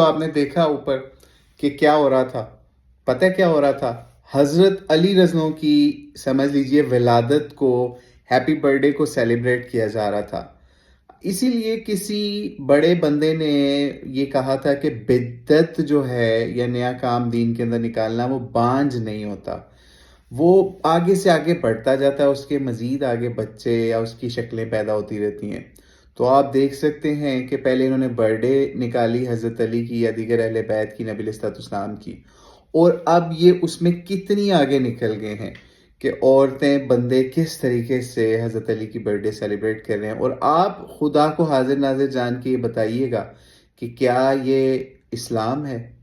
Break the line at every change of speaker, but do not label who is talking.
आपने देखा ऊपर कि क्या हो रहा था? पता है क्या हो रहा था? हज़रत अली रज़नों की समझ लीजिए विलादत को, हैप्पी बर्थडे को सेलिब्रेट किया जा रहा था। इसीलिए किसी बड़े बंदे ने ये कहा था कि बिद्दत जो है या नया काम दीन के अंदर निकालना वो बांझ नहीं होता। वो आगे से आगे बढ़ता जाता है, उसके मज़ीद आगे बच्चे या उसकी शक्लें पैदा होती रहती हैं। तो आप देख सकते हैं कि पहले इन्होंने बर्थडे निकाली हज़रत अली की या दीगर अहले बैत की, नबी अलैहिस्सलाम की, और अब ये उसमें कितनी आगे निकल गए हैं कि औरतें बंदे किस तरीके से हज़रत अली की बर्थडे सेलिब्रेट कर रहे हैं। और आप खुदा को हाजिर नाजिर जान के ये बताइएगा कि क्या ये इस्लाम है?